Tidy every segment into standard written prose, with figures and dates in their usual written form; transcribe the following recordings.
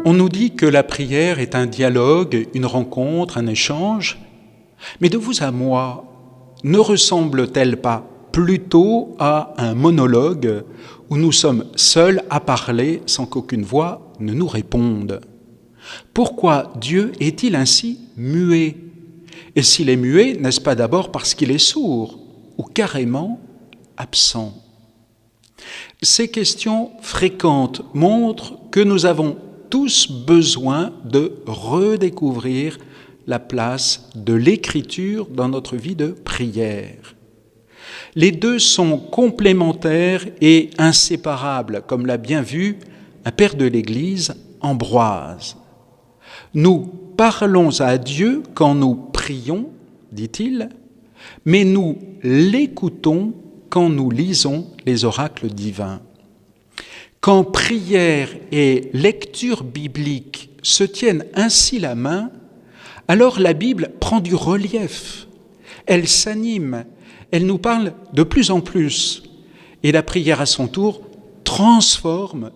On nous dit que la prière est un dialogue, une rencontre, un échange. Mais de vous à moi, ne ressemble-t-elle pas plutôt à un monologue où nous sommes seuls à parler sans qu'aucune voix ne nous réponde? Pourquoi Dieu est-il ainsi muet? Et s'il est muet, n'est-ce pas d'abord parce qu'il est sourd ou carrément absent? Ces questions fréquentes montrent que nous avons tous besoin de redécouvrir la place de l'écriture dans notre vie de prière. Les deux sont complémentaires et inséparables, comme l'a bien vu un père de l'Église, Ambroise. Nous parlons à Dieu quand nous prions, dit-il, mais nous l'écoutons quand nous lisons les oracles divins. Quand prière et lecture biblique se tiennent ainsi la main, alors la Bible prend du relief, elle s'anime, elle nous parle de plus en plus. Et la prière à son tour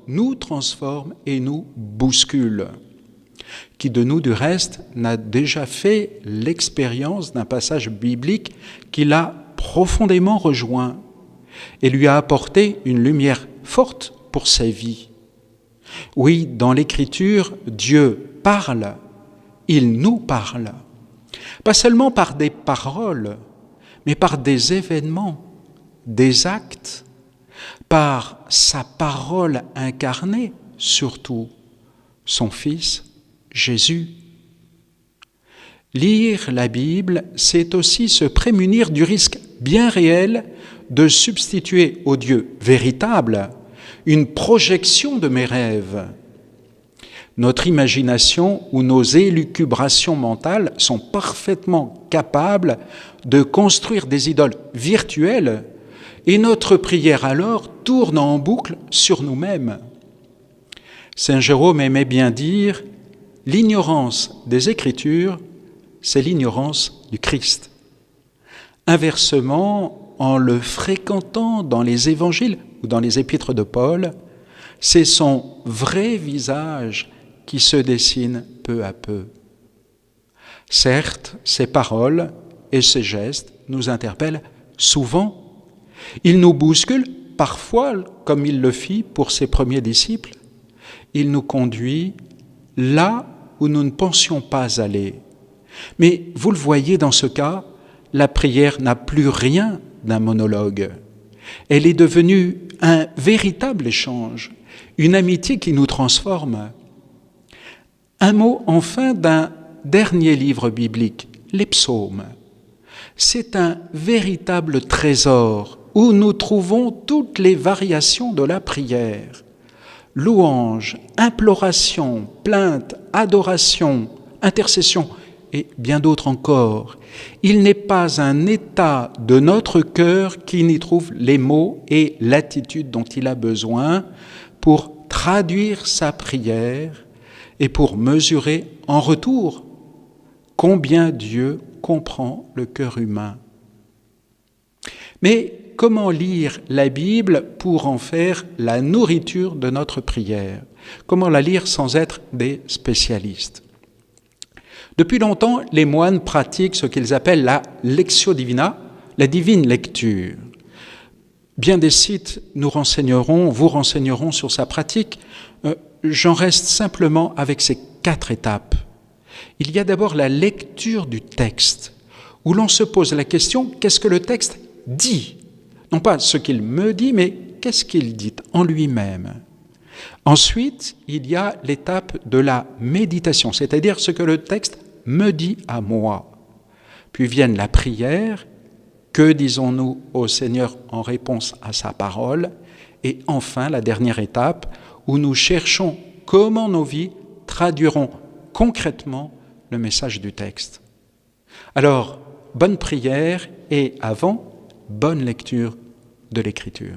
nous transforme et nous bouscule. Qui de nous, du reste, n'a déjà fait l'expérience d'un passage biblique qui l'a profondément rejoint et lui a apporté une lumière forte pour sa vie. Oui, dans l'Écriture, Dieu parle, il nous parle, pas seulement par des paroles, mais par des événements, des actes, par sa parole incarnée, surtout son Fils Jésus. Lire la Bible, c'est aussi se prémunir du risque bien réel de substituer au Dieu véritable une projection de mes rêves. Notre imagination ou nos élucubrations mentales sont parfaitement capables de construire des idoles virtuelles et notre prière alors tourne en boucle sur nous-mêmes. Saint Jérôme aimait bien dire « L'ignorance des Écritures, c'est l'ignorance du Christ ». Inversement, en le fréquentant dans les évangiles ou dans les épîtres de Paul, c'est son vrai visage qui se dessine peu à peu. Certes, ses paroles et ses gestes nous interpellent souvent. Il nous bouscule parfois, comme il le fit pour ses premiers disciples. Il nous conduit là où nous ne pensions pas aller. Mais vous le voyez dans ce cas, la prière n'a plus rien d'un monologue. Elle est devenue un véritable échange, une amitié qui nous transforme. Un mot enfin d'un dernier livre biblique, les psaumes. C'est un véritable trésor où nous trouvons toutes les variations de la prière. Louange, imploration, plainte, adoration, intercession et bien d'autres encore. Il n'est pas un état de notre cœur qui n'y trouve les mots et l'attitude dont il a besoin pour traduire sa prière et pour mesurer en retour combien Dieu comprend le cœur humain. Mais comment lire la Bible pour en faire la nourriture de notre prière? Comment la lire sans être des spécialistes? Depuis longtemps, les moines pratiquent ce qu'ils appellent la lectio divina, la divine lecture. Bien des sites vous renseigneront sur sa pratique. J'en reste simplement avec ces 4 étapes. Il y a d'abord la lecture du texte, où l'on se pose la question, qu'est-ce que le texte dit? Non pas ce qu'il me dit, mais qu'est-ce qu'il dit en lui-même? Ensuite, il y a l'étape de la méditation, c'est-à-dire ce que le texte me dit à moi. Puis vienne la prière, que disons-nous au Seigneur en réponse à sa parole? Et enfin, la dernière étape, où nous cherchons comment nos vies traduiront concrètement le message du texte. Alors, bonne prière et avant, bonne lecture de l'Écriture.